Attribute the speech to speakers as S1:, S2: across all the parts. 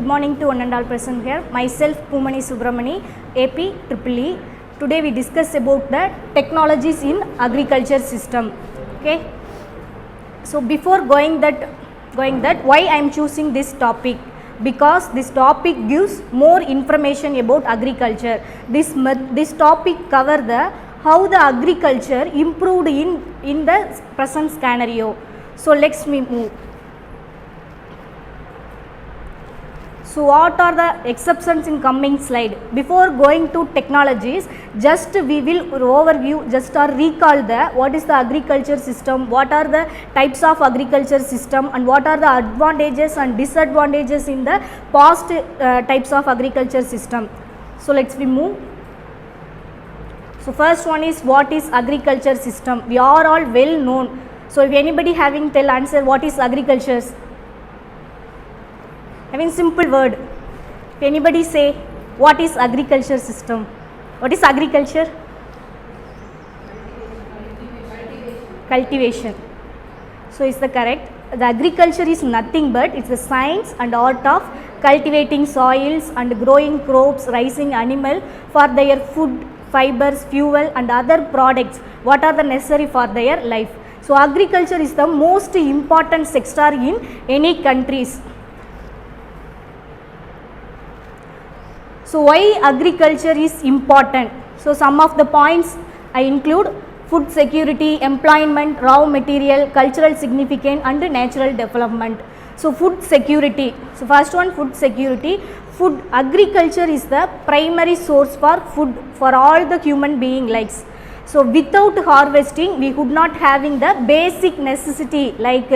S1: good morning to one and all present here. Myself POOMANI M.E, AP EEE. Today we discuss about the technologies in agriculture system. Okay. So before going that, why I am choosing this topic? Because this topic gives more information about agriculture. This topic cover the how the agriculture improved in the present scenario. So let's move. So what are the exceptions in coming slide? Before going to technologies, just we will overview, just or recall the what is the agriculture system, what are the types of agriculture system, and what are the advantages and disadvantages in the past types of agriculture system. So let's move. So first one is what is agriculture system. We are all well known. So if anybody having tell answer what is agriculture? Having simple word. If anybody say what is agriculture system? What is agriculture? Cultivation. So is the correct. The agriculture is nothing but it's the science and art of cultivating soils and growing crops, raising animal for their food, fibers, fuel and other products what are the necessary for their life. So agriculture is the most important sector in any countries. So why agriculture is important? So some of the points I include food security, employment, raw material, cultural significance and natural development. So food security. So first one, food security. Food agriculture is the primary source for food for all the human being likes. So without harvesting we could not having the basic necessity like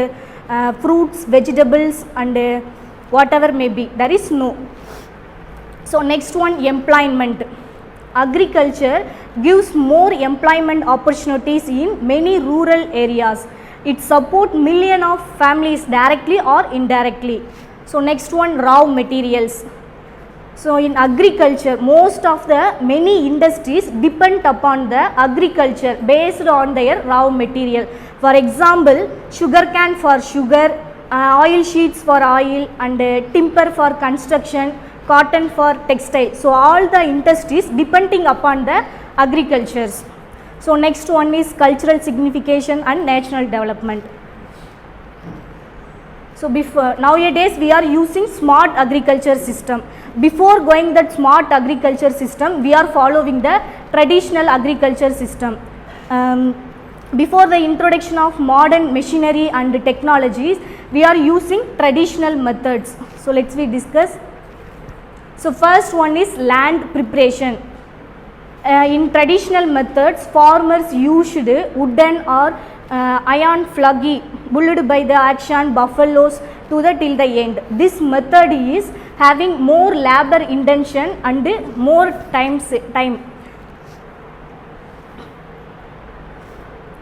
S1: fruits, vegetables and whatever may be. There is no. So next one, employment. Agriculture gives more employment opportunities in many rural areas. It supports millions of families directly or indirectly. So next one, raw materials. So in agriculture, most of the many industries depend upon the agriculture based on their raw material. For example, sugar cane for sugar, oil sheets for oil and timber for construction, cotton for textile. So all the industries depending upon the agricultures. So next one is cultural signification and national development. So before nowadays we are using smart agriculture system. Before going that smart agriculture system, we are following the traditional agriculture system. Before the introduction of modern machinery and technologies, we are using traditional methods. So let's discuss. So first one is land preparation. In traditional methods, farmers used wooden or iron flaggy pulled by the action buffaloes to the till the end. This method is having more labor intention and more time.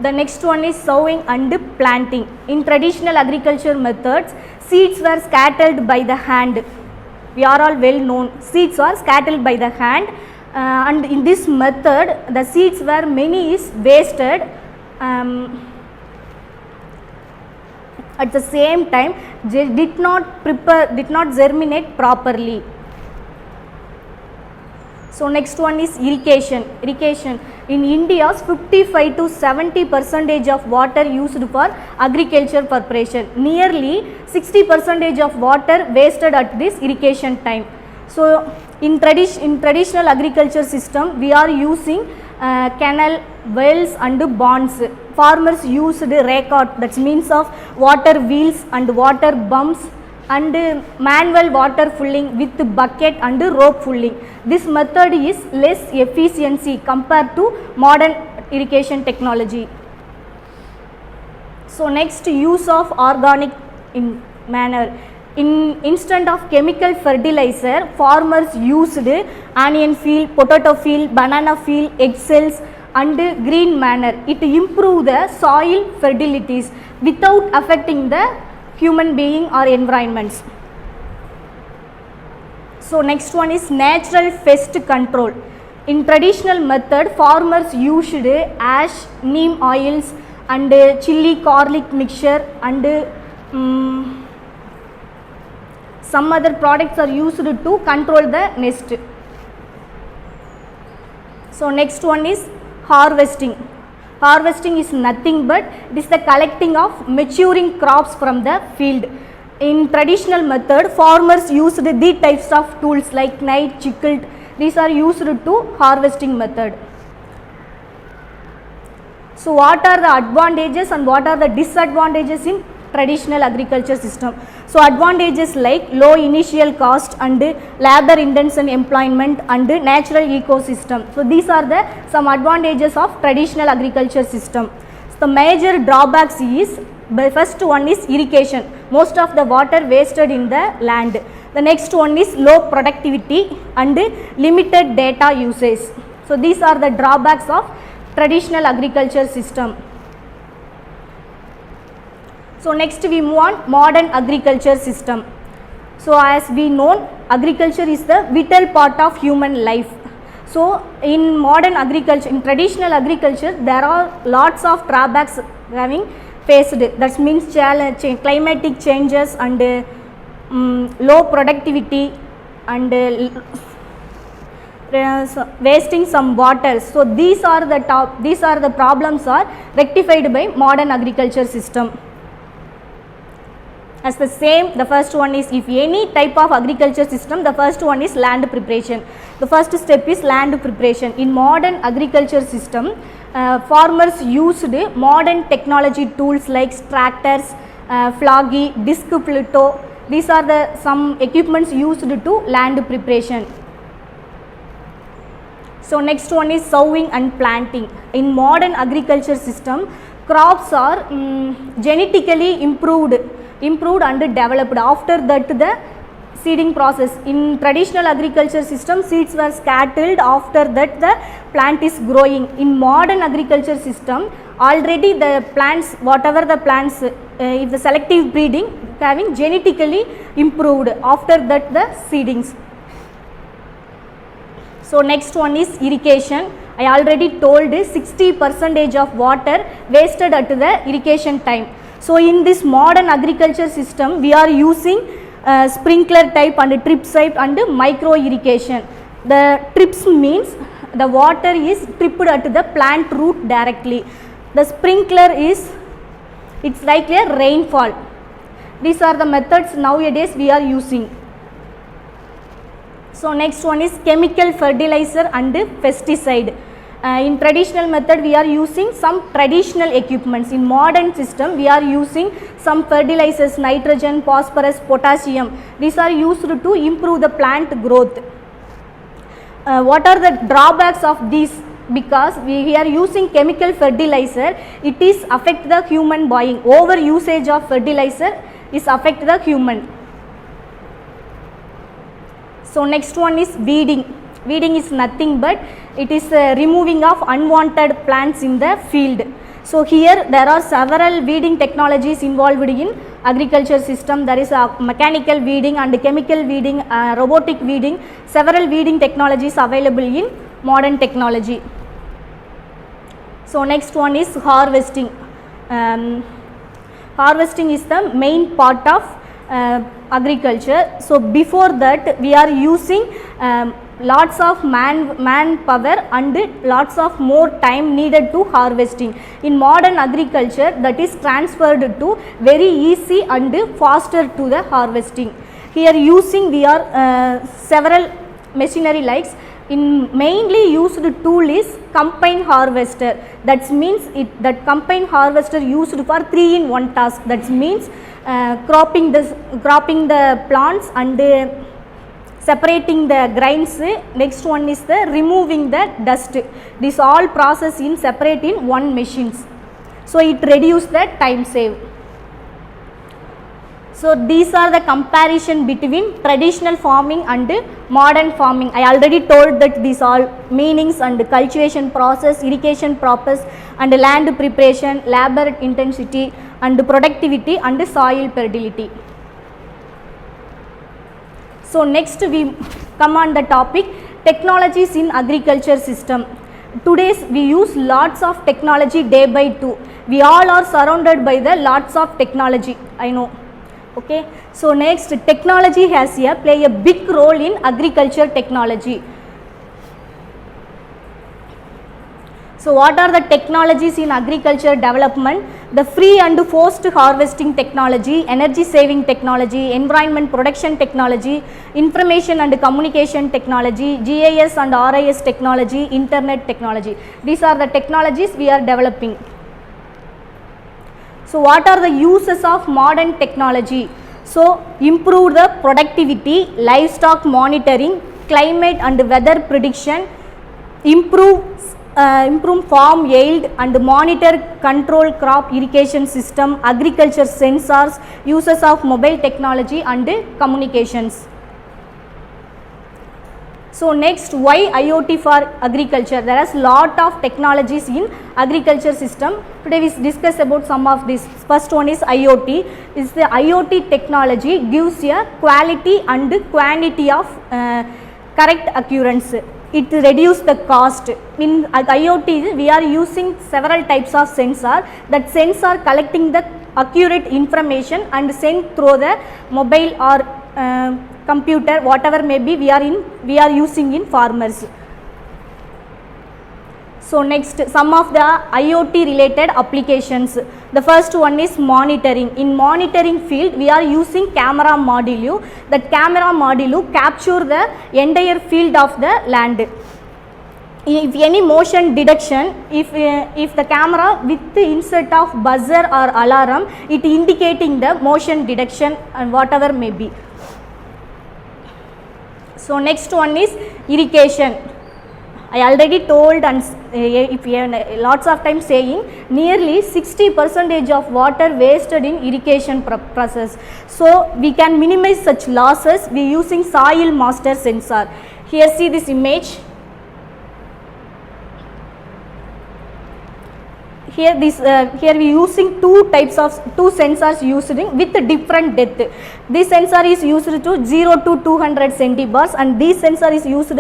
S1: The next one is sowing and planting. In traditional agriculture methods, seeds were scattered by the hand. We are all well known. Seeds are scattered by the hand and in this method the seeds were many is wasted. At the same time they did not germinate properly. So next one is irrigation. In India 55 to 70% of water used for agriculture preparation. Nearly 60% of water wasted at this irrigation time. So in traditional agriculture system we are using canal, wells and ponds. Farmers used rake-out, that means of water wheels and water pumps and manual water filling with bucket and rope filling. This method is less efficiency compared to modern irrigation technology. So next, use of organic manner. Instead of chemical fertilizer, farmers used onion field, potato field, banana field, egg cells and green manner. It improved the soil fertilities without affecting the human being or environments. So next one is natural pest control. In traditional method, farmers used ash, neem oils and chili garlic mixture and Some other products are used to control the nest. So next one is harvesting. Harvesting is nothing but it is the collecting of maturing crops from the field. In traditional method, farmers used these types of tools like knife, sickle. These are used to harvesting method. So what are the advantages and what are the disadvantages in traditional agriculture system? So advantages like low initial cost and labor intensive employment and natural ecosystem. So these are the some advantages of traditional agriculture system. So the major drawbacks is, the first one is irrigation. Most of the water wasted in the land. The next one is low productivity and limited data usage. So these are the drawbacks of traditional agriculture system. So next we move on modern agriculture system. So as we know, agriculture is the vital part of human life. So in modern agriculture, in traditional agriculture, there are lots of drawbacks having faced. That means climatic changes and low productivity and wasting some water. So these are the problems are rectified by modern agriculture system. As the same, the first one is, if any type of agriculture system, the first one is land preparation. The first step is land preparation. In modern agriculture system, farmers used modern technology tools like tractors, flaggy, disc plow. These are the some equipments used to land preparation. So next one is sowing and planting. In modern agriculture system, crops are genetically improved and developed. After that, the seeding process. In traditional agriculture system, seeds were scattered. After that, the plant is growing. In modern agriculture system, already the plants, whatever the plants, if the selective breeding having genetically improved. After that, the seedings. So next one is irrigation. I already told 60% of water wasted at the irrigation time. So in this modern agriculture system, we are using sprinkler type and drip type and micro irrigation. The trips means the water is tripped at the plant root directly. The sprinkler is, it's like a rainfall. These are the methods nowadays we are using. So next one is chemical fertilizer and pesticide. In traditional method, we are using some traditional equipments. In modern system, we are using some fertilizers, nitrogen, phosphorus, potassium. These are used to improve the plant growth. What are the drawbacks of these? Because we are using chemical fertilizer, it is affect the human body. Over usage of fertilizer is affect the human. So next one is weeding. Weeding is nothing but it is removing of unwanted plants in the field. So here there are several weeding technologies involved in agriculture system. There is a mechanical weeding and chemical weeding, robotic weeding, several weeding technologies available in modern technology. So next one is harvesting. Harvesting is the main part of agriculture. So before that we are using lots of manpower and lots of more time needed to harvesting. In modern agriculture, that is transferred to very easy and faster to the harvesting. Here using we are several machinery likes. In mainly used tool is combine harvester. That means that combine harvester used for 3-in-1 task. That means cropping the plants and separating the grains. Next one is the removing the dust. This all process in separate in one machines. So it reduce the time save. So these are the comparison between traditional farming and modern farming. I already told that these all meanings and cultivation process, irrigation process and land preparation, labor intensity and productivity and soil fertility. So next we come on the topic technologies in agriculture system. Today we use lots of technology day by day. We all are surrounded by the lots of technology. I know Okay, so next, technology has here play a big role in agriculture technology. So what are the technologies in agriculture development? The free and forced harvesting technology, energy saving technology, environment protection technology, information and communication technology, GIS and RIS technology, internet technology. These are the technologies we are developing. So what are the uses of modern technology? So improve the productivity, livestock monitoring, climate and weather prediction, improve farm yield and monitor control crop irrigation system, agriculture sensors, uses of mobile technology and communications. So next, why IoT for agriculture? There is lot of technologies in agriculture system. Today we discuss about some of this. First one is IoT. Is the IoT technology gives a quality and quantity of correct accuracy. It reduces the cost. In IoT, we are using several types of sensor. That sensor collecting the accurate information and sent through the mobile or computer, whatever may be, we are using in farmers. So next, some of the IoT related applications. The first one is monitoring. In monitoring field, we are using camera module. That camera module capture the entire field of the land. If any motion detection, if the camera with the insert of buzzer or alarm, it indicating the motion detection and whatever may be. So next one is irrigation. I already told, and if you have lots of times saying, nearly 60% of water wasted in irrigation process. So we can minimize such losses by using soil master sensor. Here see this image. Here we using two sensors used with different depth. This sensor is used to 0 to 200 centibars and this sensor is used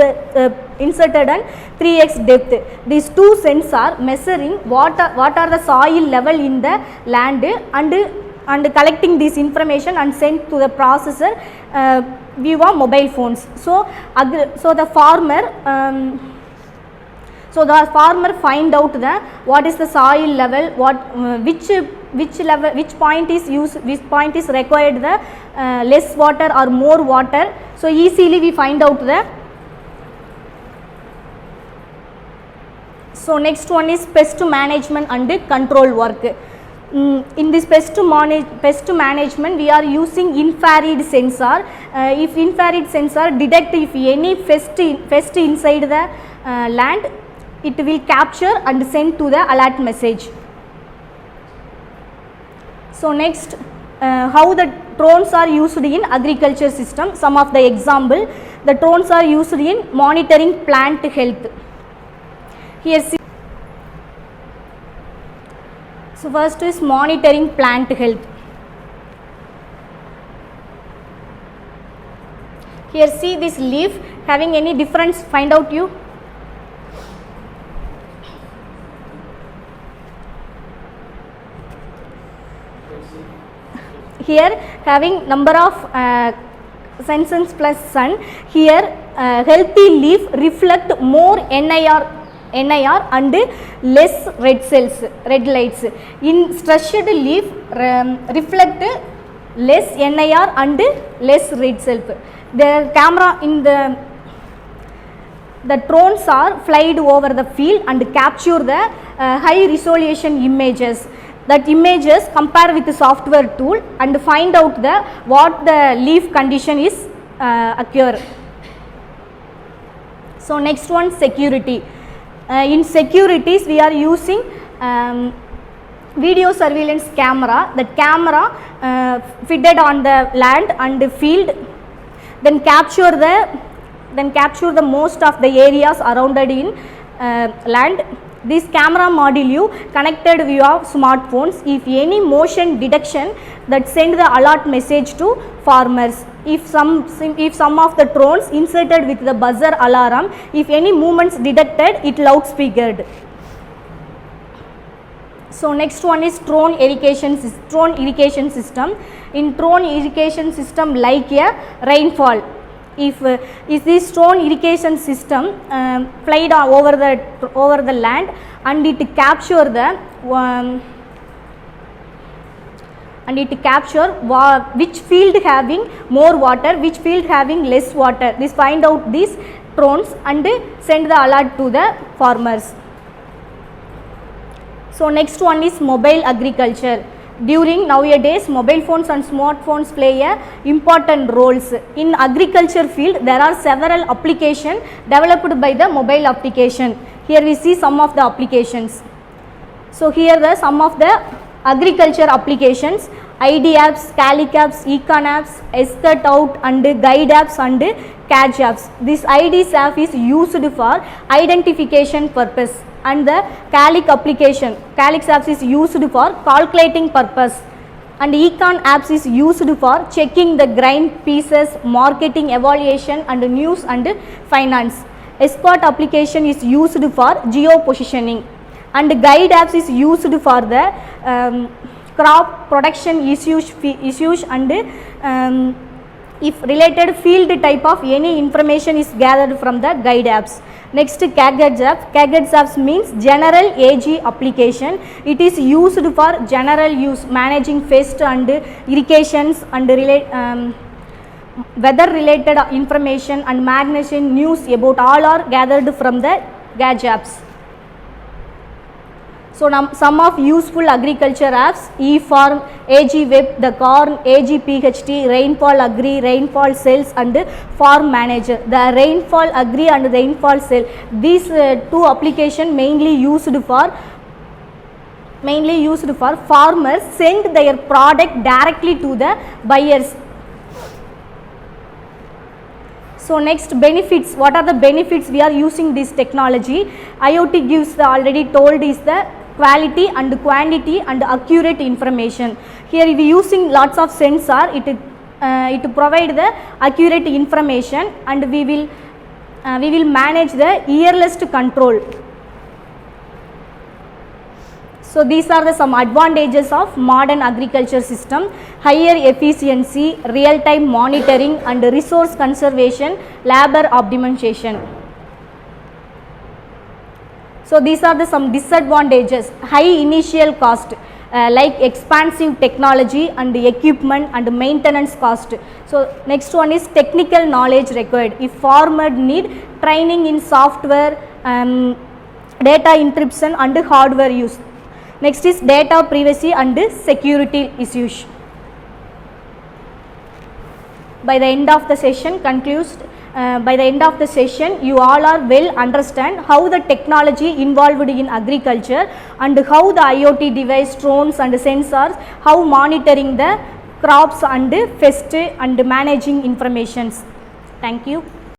S1: inserted on 3x depth. These two sensors measuring what are the soil level in the land and collecting this information and sent to the processor via mobile phones. So the farmer find out what is the soil level, which point is required the less water or more water. So easily we find out the. So next one is pest management and control work. In this pest management, we are using infrared sensor. If infrared sensor detect if any pest inside the land, it will capture and send to the alert message. So next, how the drones are used in agriculture system. Some of the example, the drones are used in monitoring plant health. Here see. So first is monitoring plant health. Here see this leaf having any difference, find out you. Here having number of sun's plus sun. Here healthy leaf reflect more NIR and less red lights. In stressed leaf reflect less NIR and less red self. The camera in the drones are flied over the field and capture the high resolution images. That images compare with the software tool and find out what the leaf condition is occur. So next one, security. In securities we are using video surveillance camera. That camera fitted on the land and the field, then capture the most of the areas surrounded in land. This camera module connected via smartphones. If any motion detection, that send the alert message to farmers. If some of the drones inserted with the buzzer alarm, if any movements detected, it loudspeakered. So next one is drone irrigation system. In drone irrigation system, like a rainfall, if this drone irrigation system flied over the land, and it capture which field having more water, which field having less water. This find out these drones and send the alert to the farmers. So next one is mobile agriculture. During nowadays, mobile phones and smartphones play a important roles. In agriculture field, there are several applications developed by the mobile application. Here we see some of the applications. So here the some of the agriculture applications: ID apps, Calic apps, Econ apps, Escort out and Guide apps and Catch apps. This IDs app is used for identification purpose, and the Calic application, Calic apps is used for calculating purpose, and Econ apps is used for checking the grain pieces, marketing evaluation and news and finance. Escort application is used for geo positioning, and Guide apps is used for the crop production issues and if related field type of any information is gathered from the Guide apps. Next, Gadgets apps. Gadgets apps means general AG application. It is used for general use, managing pest and irrigations and weather related information and magazine news about all are gathered from the Gadget apps. So some of useful agriculture apps: eFarm, AG Web, the Corn, AG PHT, Rainfall Agri, Rainfall Cells and Farm Manager. The Rainfall Agri and Rainfall Cell, these two applications mainly used for farmers send their product directly to the buyers. So next, benefits. What are the benefits we are using this technology? IoT gives the already told is the quality and quantity and accurate information. Here we using lots of sensor, it provide the accurate information, and we will manage the earless control. So these are the some advantages of modern agriculture system: higher efficiency, real time monitoring and resource conservation, labor optimization. So these are the some disadvantages: high initial cost, like expensive technology and equipment and maintenance cost. So next one is technical knowledge required. If farmer need training in software, data encryption and hardware use. Next is data privacy and security issues. By the end of the session you all are well understand how the technology involved in agriculture and how the IoT device, drones and sensors, how monitoring the crops and pest and managing informations. Thank you.